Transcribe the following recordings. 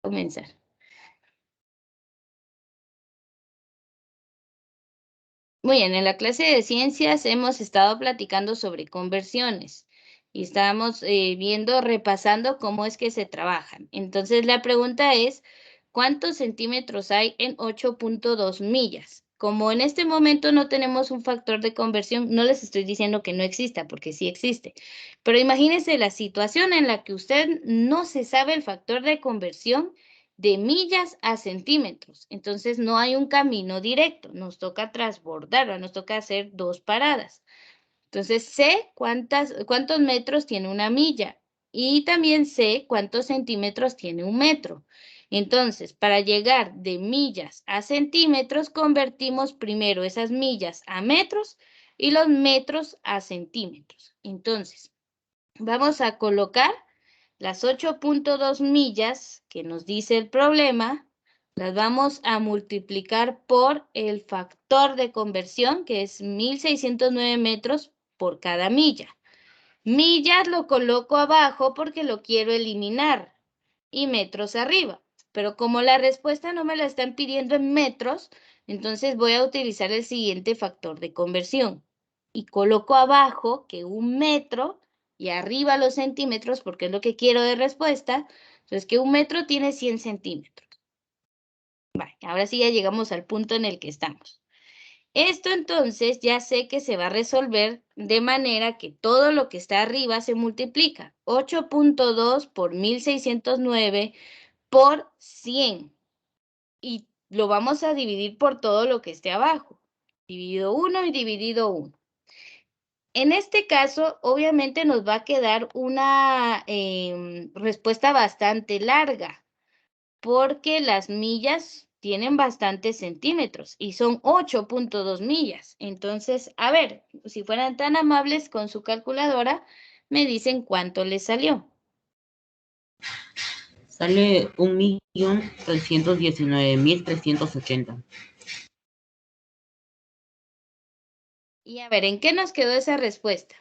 comenzar. Muy bien, en la clase de ciencias hemos estado platicando sobre conversiones y estábamos repasando cómo es que se trabajan. Entonces la pregunta es, ¿cuántos centímetros hay en 8.2 millas? Como en este momento no tenemos un factor de conversión, no les estoy diciendo que no exista, porque sí existe. Pero imagínense la situación en la que usted no se sabe el factor de conversión de millas a centímetros. Entonces no hay un camino directo, nos toca transbordarlo, nos toca hacer dos paradas. Entonces sé cuántos metros tiene una milla y también sé cuántos centímetros tiene un metro. Entonces, para llegar de millas a centímetros, convertimos primero esas millas a metros y los metros a centímetros. Entonces, vamos a colocar las 8.2 millas que nos dice el problema, las vamos a multiplicar por el factor de conversión, que es 1.609 metros por cada milla. Millas lo coloco abajo porque lo quiero eliminar y metros arriba. Pero como la respuesta no me la están pidiendo en metros, entonces voy a utilizar el siguiente factor de conversión. Y coloco abajo que un metro y arriba los centímetros, porque es lo que quiero de respuesta. Entonces que un metro tiene 100 centímetros. Vale, ahora sí ya llegamos al punto en el que estamos. Esto entonces ya sé que se va a resolver de manera que todo lo que está arriba se multiplica. 8.2 por 1.609 por 100. Y lo vamos a dividir por todo lo que esté abajo. Dividido 1 y dividido 1. En este caso, obviamente nos va a quedar una respuesta bastante larga, porque las millas tienen bastantes centímetros y son 8.2 millas. Entonces, a ver, si fueran tan amables con su calculadora, me dicen cuánto les salió. Sale 1.319.380. Y a ver, ¿en qué nos quedó esa respuesta?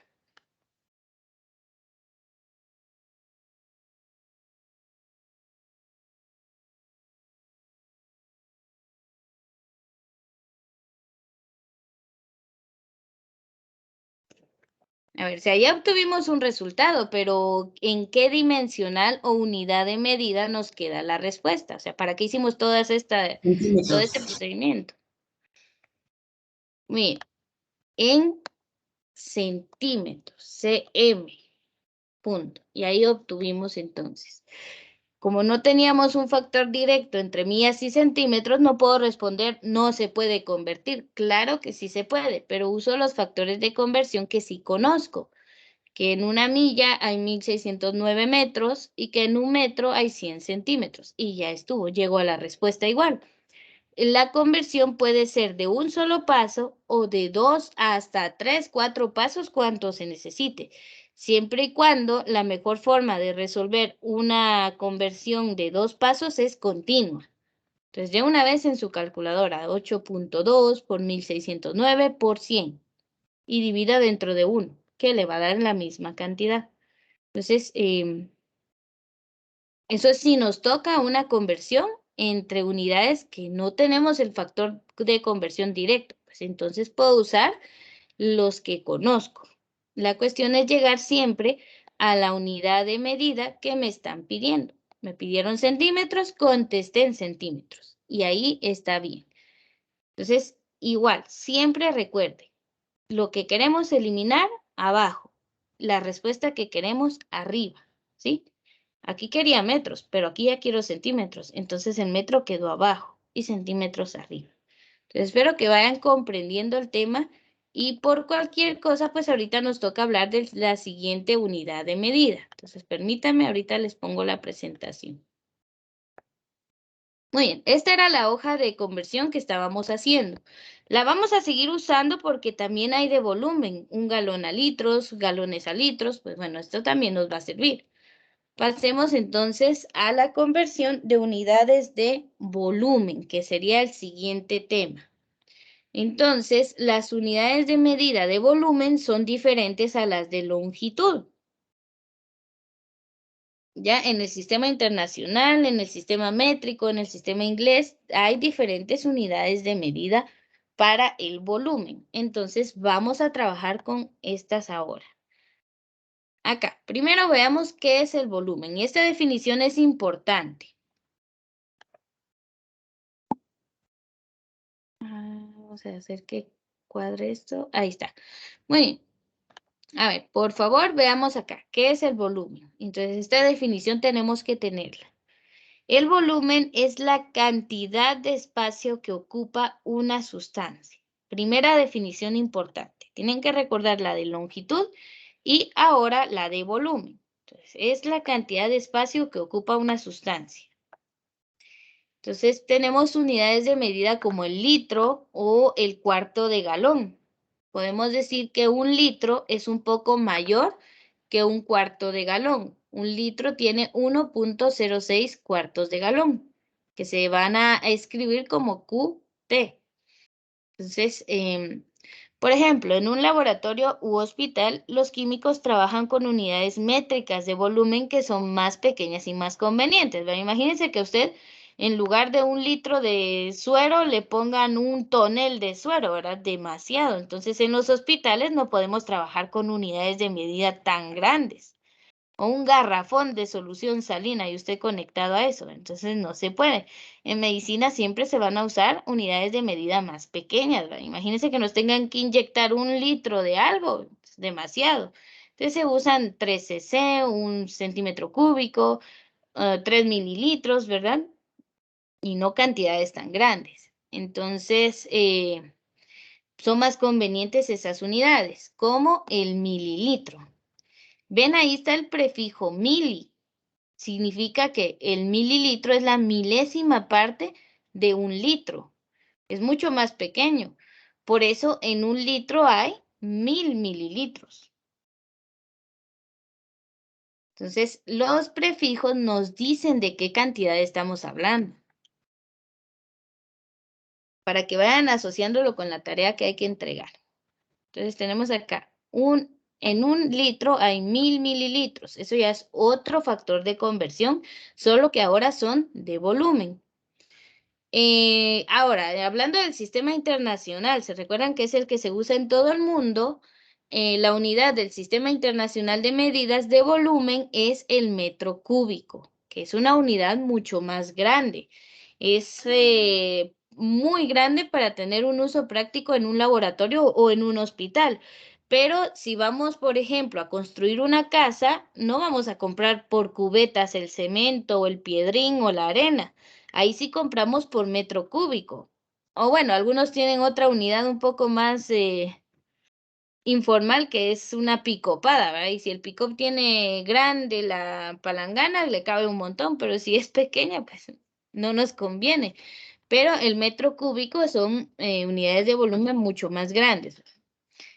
A ver, si ahí obtuvimos un resultado, pero ¿en qué dimensional o unidad de medida nos queda la respuesta? O sea, ¿para qué hicimos todo este procedimiento? Miren, en centímetros, cm, punto. Y ahí obtuvimos entonces. Como no teníamos un factor directo entre millas y centímetros, no puedo responder, no se puede convertir. Claro que sí se puede, pero uso los factores de conversión que sí conozco. Que en una milla hay 1.609 metros y que en un metro hay 100 centímetros. Y ya estuvo, llegó a la respuesta igual. La conversión puede ser de un solo paso o de 2 hasta 3, 4 pasos, cuanto se necesite, siempre y cuando la mejor forma de resolver una conversión de 2 pasos es continua. Entonces, de una vez en su calculadora, 8.2 por 1.609 por 100 y divida dentro de 1, que le va a dar la misma cantidad. Entonces, eso es si nos toca una conversión entre unidades que no tenemos el factor de conversión directo, pues entonces puedo usar los que conozco. La cuestión es llegar siempre a la unidad de medida que me están pidiendo. Me pidieron centímetros, contesté en centímetros y ahí está bien. Entonces, igual, siempre recuerde, lo que queremos eliminar abajo, la respuesta que queremos arriba, ¿sí? Aquí quería metros, pero aquí ya quiero centímetros. Entonces el metro quedó abajo y centímetros arriba. Entonces espero que vayan comprendiendo el tema y por cualquier cosa, pues ahorita nos toca hablar de la siguiente unidad de medida. Entonces permítanme, ahorita les pongo la presentación. Muy bien, esta era la hoja de conversión que estábamos haciendo. La vamos a seguir usando porque también hay de volumen, un galón a litros, galones a litros, pues bueno, esto también nos va a servir. Pasemos entonces a la conversión de unidades de volumen, que sería el siguiente tema. Entonces, las unidades de medida de volumen son diferentes a las de longitud. Ya en el sistema internacional, en el sistema métrico, en el sistema inglés, hay diferentes unidades de medida para el volumen. Entonces, vamos a trabajar con estas ahora. Acá, primero veamos qué es el volumen. Y esta definición es importante. Vamos a hacer que cuadre esto. Ahí está. Muy bien. A ver, por favor, veamos acá. ¿Qué es el volumen? Entonces, esta definición tenemos que tenerla. El volumen es la cantidad de espacio que ocupa una sustancia. Primera definición importante. Tienen que recordar la de longitud y ahora la de volumen. Entonces, es la cantidad de espacio que ocupa una sustancia. Entonces, tenemos unidades de medida como el litro o el cuarto de galón. Podemos decir que un litro es un poco mayor que un cuarto de galón. Un litro tiene 1.06 cuartos de galón, que se van a escribir como QT. Entonces, por ejemplo, en un laboratorio u hospital, los químicos trabajan con unidades métricas de volumen que son más pequeñas y más convenientes. ¿Verdad? Imagínense que usted, en lugar de un litro de suero, le pongan un tonel de suero, ¿verdad? Demasiado. Entonces, en los hospitales no podemos trabajar con unidades de medida tan grandes. O un garrafón de solución salina y usted conectado a eso. Entonces no se puede. En medicina siempre se van a usar unidades de medida más pequeñas, ¿verdad? Imagínense que nos tengan que inyectar un litro de algo, es demasiado. Entonces se usan 3 cc, un centímetro cúbico, 3 mililitros, ¿verdad? Y no cantidades tan grandes. Entonces, son más convenientes esas unidades, como el mililitro. Ven, ahí está el prefijo mili. Significa que el mililitro es la milésima parte de un litro. Es mucho más pequeño. Por eso en un litro hay 1000 mililitros. Entonces, los prefijos nos dicen de qué cantidad estamos hablando. Para que vayan asociándolo con la tarea que hay que entregar. Entonces, tenemos acá en un litro hay 1000 mililitros. Eso ya es otro factor de conversión, solo que ahora son de volumen. Ahora, hablando del sistema internacional, ¿se recuerdan que es el que se usa en todo el mundo? La unidad del sistema internacional de medidas de volumen es el metro cúbico, que es una unidad mucho más grande. Es muy grande para tener un uso práctico en un laboratorio o en un hospital. Pero si vamos, por ejemplo, a construir una casa, no vamos a comprar por cubetas el cemento o el piedrín o la arena. Ahí sí compramos por metro cúbico. O bueno, algunos tienen otra unidad un poco más informal, que es una picopada, ¿verdad? Y si el pick-up tiene grande la palangana, le cabe un montón, pero si es pequeña, pues no nos conviene. Pero el metro cúbico son unidades de volumen mucho más grandes.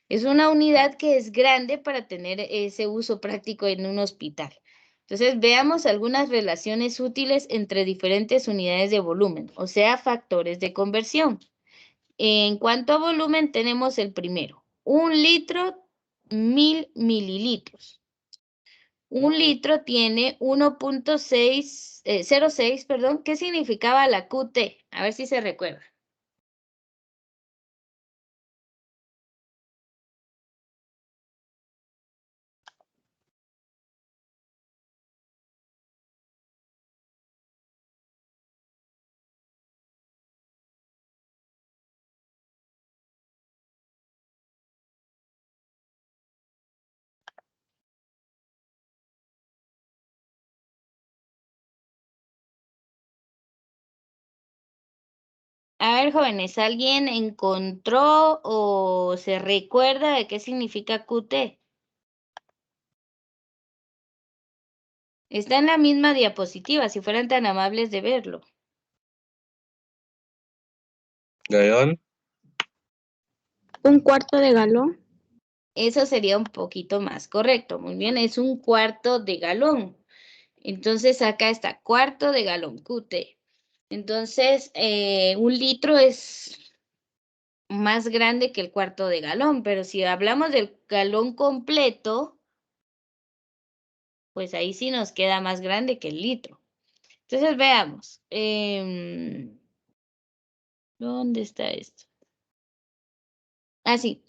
Es una unidad que es grande para tener ese uso práctico en un hospital. Entonces, veamos algunas relaciones útiles entre diferentes unidades de volumen, o sea, factores de conversión. En cuanto a volumen, tenemos el primero. 1 litro, 1000 mililitros. Un litro tiene 1.06, perdón. ¿Qué significaba la QT? A ver si se recuerda. A ver, jóvenes, ¿alguien encontró o se recuerda de qué significa QT? Está en la misma diapositiva, si fueran tan amables de verlo. Galón. Un cuarto de galón. Eso sería un poquito más correcto. Muy bien, es un cuarto de galón. Entonces acá está, cuarto de galón, QT. Entonces, un litro es más grande que el cuarto de galón, pero si hablamos del galón completo, pues ahí sí nos queda más grande que el litro. Entonces veamos. ¿Dónde está esto? Así.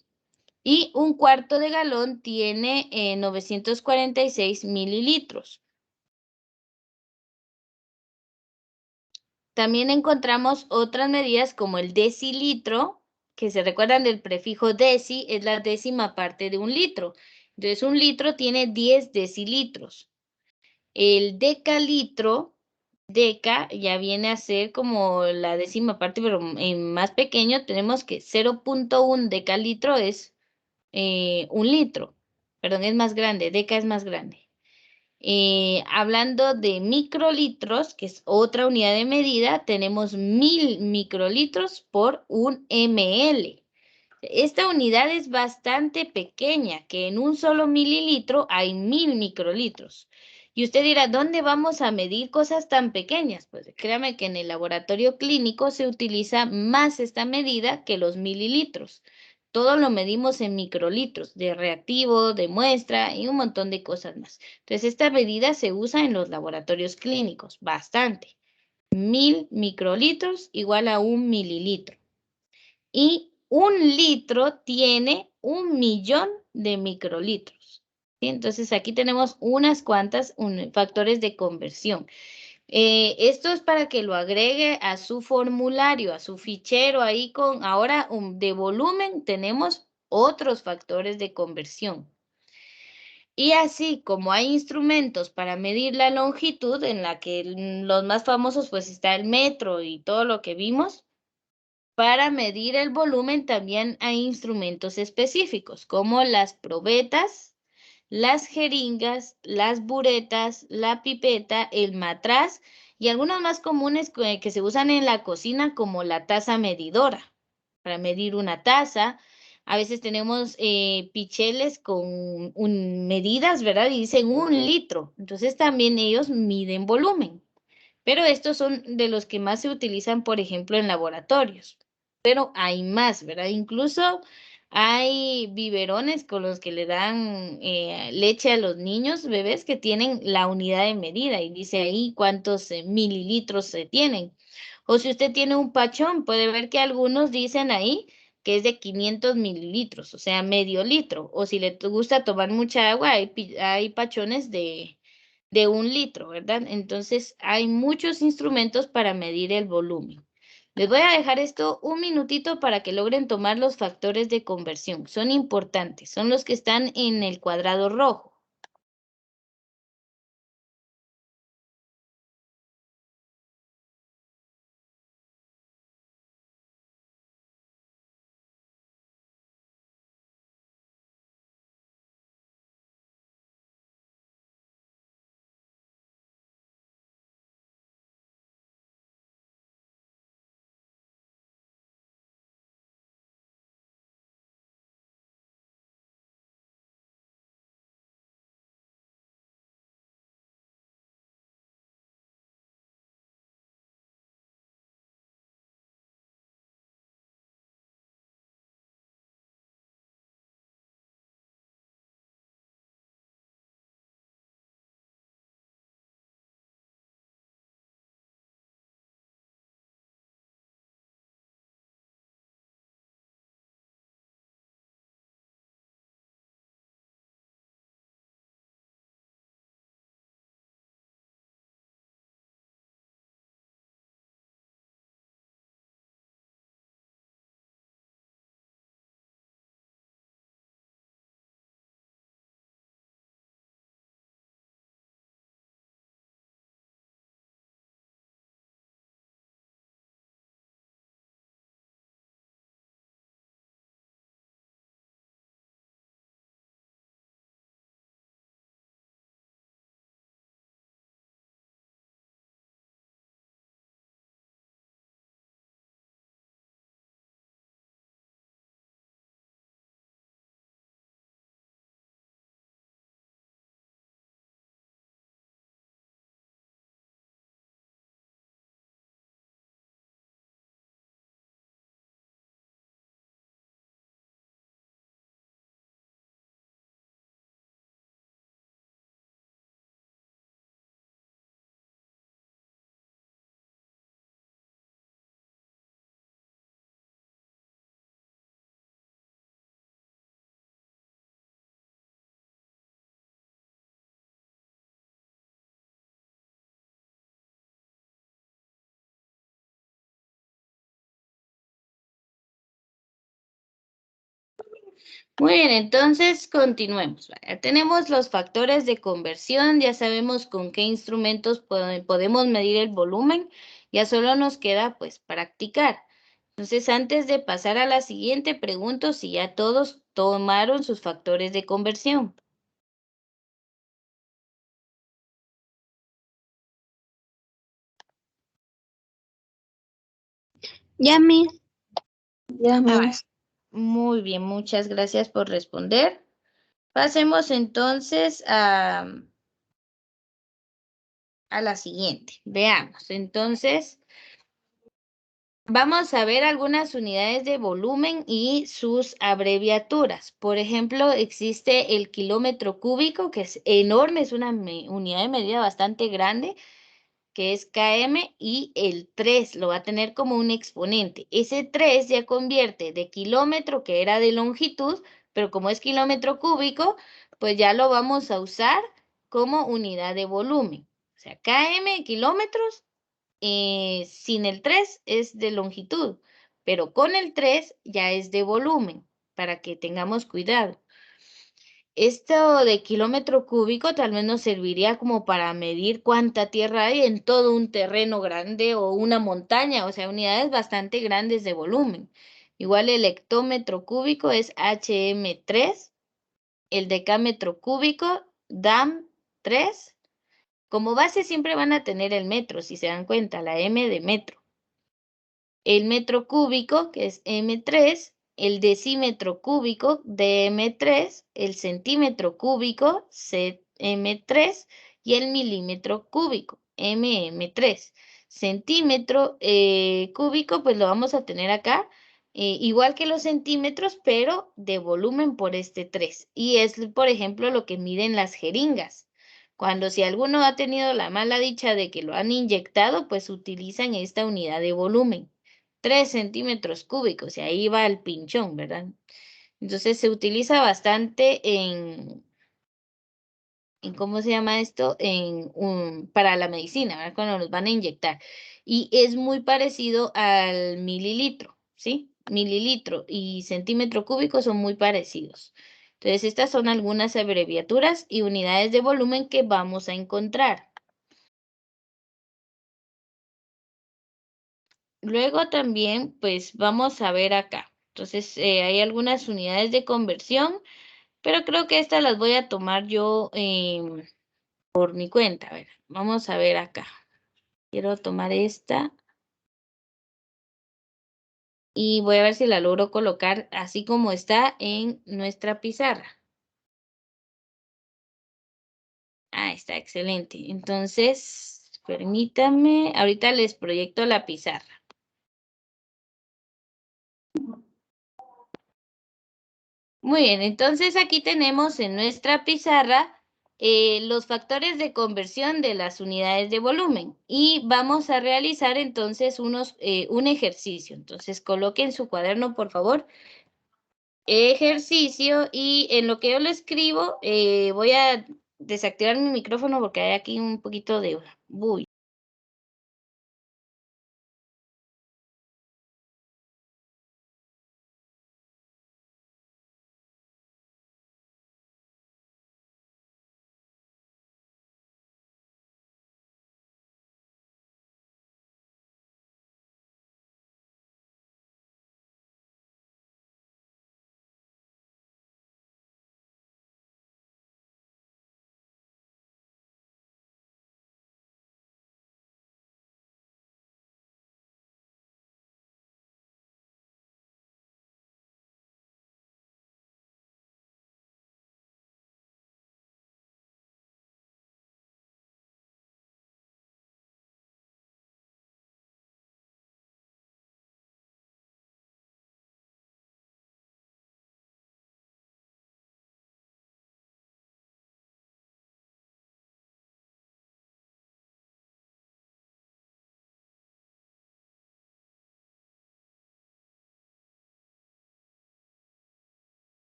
Y un cuarto de galón tiene 946 mililitros. También encontramos otras medidas como el decilitro, que se recuerdan del prefijo deci, es la décima parte de un litro. Entonces, un litro tiene 10 decilitros. El decalitro, deca, ya viene a ser como la décima parte, pero en más pequeño tenemos que 0.1 decalitro es un litro. Perdón, es más grande, deca es más grande. Hablando de microlitros, que es otra unidad de medida, tenemos 1000 microlitros por un ml. Esta unidad es bastante pequeña, que en un solo mililitro hay 1000 microlitros. Y usted dirá, ¿dónde vamos a medir cosas tan pequeñas? Pues créame que en el laboratorio clínico se utiliza más esta medida que los mililitros. Todo lo medimos en microlitros, de reactivo, de muestra y un montón de cosas más. Entonces, esta medida se usa en los laboratorios clínicos, bastante. 1000 microlitros igual a un mililitro. Y un litro tiene 1.000.000 de microlitros. ¿Sí? Entonces, aquí tenemos unas cuantas factores de conversión. Esto es para que lo agregue a su formulario, a su fichero ahí con, ahora de volumen tenemos otros factores de conversión. Y así como hay instrumentos para medir la longitud, en la que los más famosos pues está el metro y todo lo que vimos, para medir el volumen también hay instrumentos específicos como las probetas, las jeringas, las buretas, la pipeta, el matraz y algunos más comunes que se usan en la cocina como la taza medidora para medir una taza. A veces tenemos picheles con medidas, ¿verdad? Y dicen 1 litro. Entonces también ellos miden volumen. Pero estos son de los que más se utilizan, por ejemplo, en laboratorios. Pero hay más, ¿verdad? Incluso hay biberones con los que le dan leche a los niños, bebés, que tienen la unidad de medida y dice ahí cuántos mililitros se tienen. O si usted tiene un pachón, puede ver que algunos dicen ahí que es de 500 mililitros, o sea, medio litro. O si le gusta tomar mucha agua, hay pachones de 1 litro, ¿verdad? Entonces, hay muchos instrumentos para medir el volumen. Les voy a dejar esto un minutito para que logren tomar los factores de conversión. Son importantes, son los que están en el cuadrado rojo. Muy bien, entonces continuemos. Ya tenemos los factores de conversión, ya sabemos con qué instrumentos podemos medir el volumen, ya solo nos queda pues practicar. Entonces, antes de pasar a la siguiente, pregunto si ya todos tomaron sus factores de conversión. Ya, Miss. Ya, Miss. Muy bien, muchas gracias por responder. Pasemos entonces a la siguiente. Veamos, entonces, vamos a ver algunas unidades de volumen y sus abreviaturas. Por ejemplo, existe el kilómetro cúbico, que es enorme, es una unidad de medida bastante grande, que es km, y el 3 lo va a tener como un exponente. Ese 3 ya convierte de kilómetro, que era de longitud, pero como es kilómetro cúbico, pues ya lo vamos a usar como unidad de volumen. O sea, km, kilómetros, sin el 3 es de longitud, pero con el 3 ya es de volumen, para que tengamos cuidado. Esto de kilómetro cúbico tal vez nos serviría como para medir cuánta tierra hay en todo un terreno grande o una montaña, o sea, unidades bastante grandes de volumen. Igual el hectómetro cúbico es HM3, el decámetro cúbico DAM3. Como base siempre van a tener el metro, si se dan cuenta, la M de metro. El metro cúbico, que es M3, el decímetro cúbico, DM3, el centímetro cúbico, CM3, y el milímetro cúbico, MM3. Centímetro cúbico, pues lo vamos a tener acá, igual que los centímetros, pero de volumen por este 3. Y es, por ejemplo, lo que miden las jeringas. Cuando si alguno ha tenido la mala dicha de que lo han inyectado, pues utilizan esta unidad de volumen. 3 centímetros cúbicos, y ahí va el pinchón, ¿verdad? Entonces se utiliza bastante ¿cómo se llama esto? Para la medicina, ¿verdad? Cuando nos van a inyectar. Y es muy parecido al mililitro, ¿sí? Mililitro y centímetro cúbico son muy parecidos. Entonces, estas son algunas abreviaturas y unidades de volumen que vamos a encontrar. Luego también, pues vamos a ver acá. Entonces, hay algunas unidades de conversión, pero creo que estas las voy a tomar yo por mi cuenta. A ver, vamos a ver acá. Quiero tomar esta y voy a ver si la logro colocar así como está en nuestra pizarra. Ah, está excelente. Entonces, permítanme, ahorita les proyecto la pizarra. Muy bien, entonces aquí tenemos en nuestra pizarra los factores de conversión de las unidades de volumen y vamos a realizar entonces un ejercicio. Entonces coloquen su cuaderno, por favor. Ejercicio, y en lo que yo lo escribo voy a desactivar mi micrófono porque hay aquí un poquito de bulla.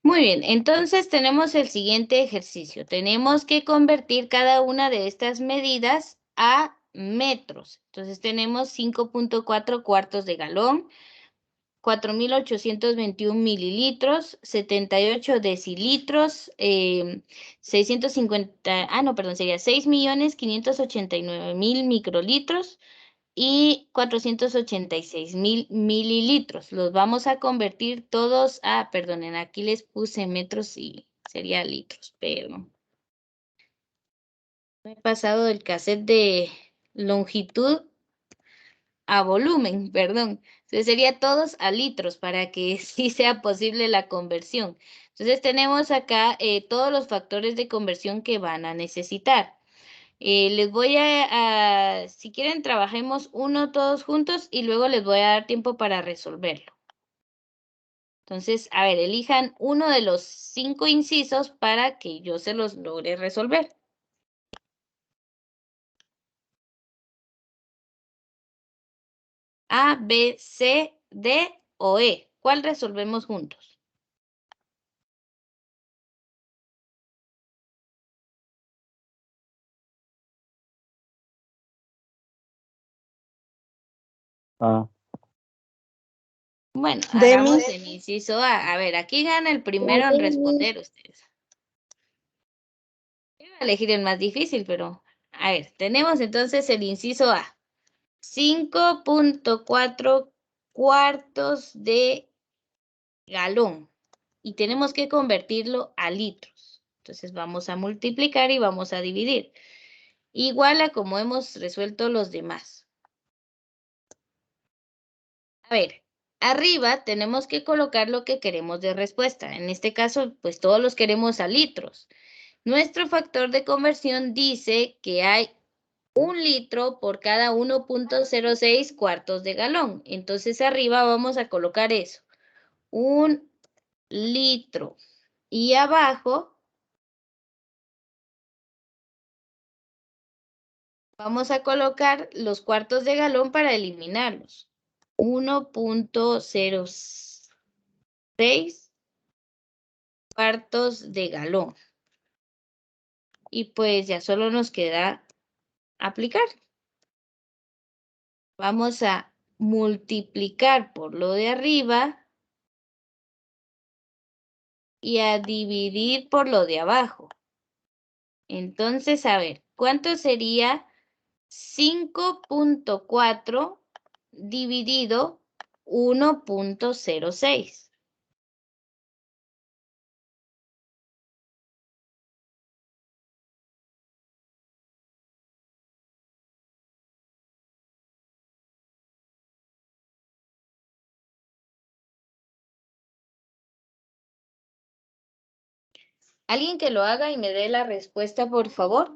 Muy bien, entonces tenemos el siguiente ejercicio. Tenemos que convertir cada una de estas medidas a metros. Entonces tenemos 5.4 cuartos de galón, 4.821 mililitros, 78 decilitros, 650, sería 6.589.000 microlitros y 486.000 mililitros. Los vamos a convertir todos a, perdonen, aquí les puse metros y sería litros, pero me he pasado del cassette de longitud a volumen, perdón. Entonces sería todos a litros para que sí sea posible la conversión. Entonces tenemos acá todos los factores de conversión que van a necesitar. Les voy si quieren, trabajemos uno todos juntos y luego les voy a dar tiempo para resolverlo. Entonces, a ver, elijan uno de los 5 incisos para que yo se los logre resolver. A, B, C, D o E. ¿Cuál resolvemos juntos? Ah, Bueno, D, hagamos Miss. el inciso A. A ver, aquí gana el primero en responder ustedes. Voy a elegir el más difícil, pero a ver, tenemos entonces el inciso A. 5.4 cuartos de galón y tenemos que convertirlo a litros. Entonces vamos a multiplicar y vamos a dividir. Igual a como hemos resuelto los demás. A ver, arriba tenemos que colocar lo que queremos de respuesta. En este caso, pues todos los queremos a litros. Nuestro factor de conversión dice que hay 1 litro por cada 1.06 cuartos de galón. Entonces arriba vamos a colocar eso. 1 litro. Y abajo vamos a colocar los cuartos de galón para eliminarlos. 1.06 cuartos de galón. Y pues ya solo nos queda aplicar. Vamos a multiplicar por lo de arriba y a dividir por lo de abajo. Entonces, a ver, ¿cuánto sería 5.4 dividido 1.06? ¿Alguien que lo haga y me dé la respuesta, por favor?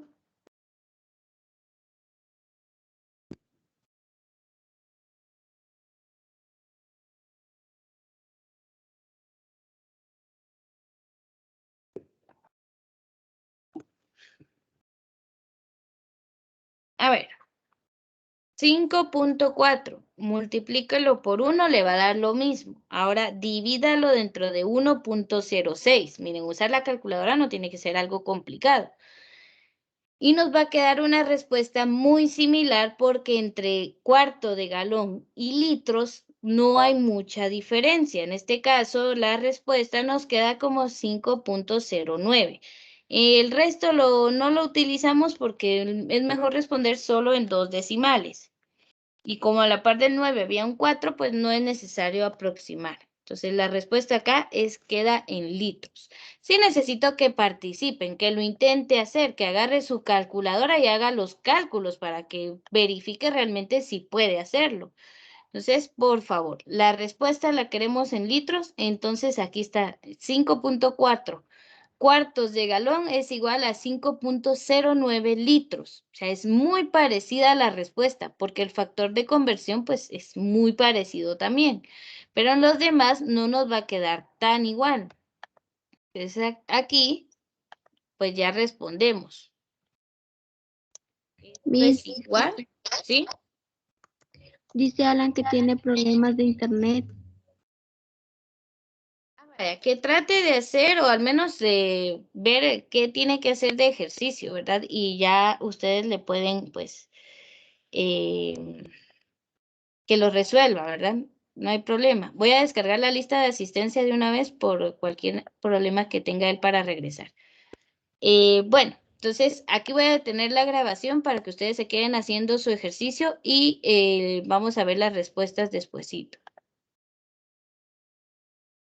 A ver, 5.4, multiplícalo por 1, le va a dar lo mismo. Ahora divídalo dentro de 1.06. Miren, usar la calculadora no tiene que ser algo complicado. Y nos va a quedar una respuesta muy similar porque entre cuarto de galón y litros no hay mucha diferencia. En este caso, la respuesta nos queda como 5.09. El resto no lo utilizamos porque es mejor responder solo en 2 decimales. Y como a la par del 9 había un 4, pues no es necesario aproximar. Entonces la respuesta acá queda en litros. Sí necesito que participen, que lo intente hacer, que agarre su calculadora y haga los cálculos para que verifique realmente si puede hacerlo. Entonces, por favor, la respuesta la queremos en litros, entonces aquí está 5.4 cuartos de galón es igual a 5.09 litros. O sea, es muy parecida la respuesta porque el factor de conversión pues es muy parecido también. Pero en los demás no nos va a quedar tan igual. Entonces aquí pues ya respondemos. Esto Miss, es igual, ¿sí? dice Alan que tiene problemas de internet. Que trate de hacer o al menos de ver qué tiene que hacer de ejercicio, ¿verdad? Y ya ustedes le pueden, pues, que lo resuelva, ¿verdad? No hay problema. Voy a descargar la lista de asistencia de una vez por cualquier problema que tenga él para regresar. Bueno, entonces aquí voy a detener la grabación para que ustedes se queden haciendo su ejercicio y vamos a ver las respuestas despuesito.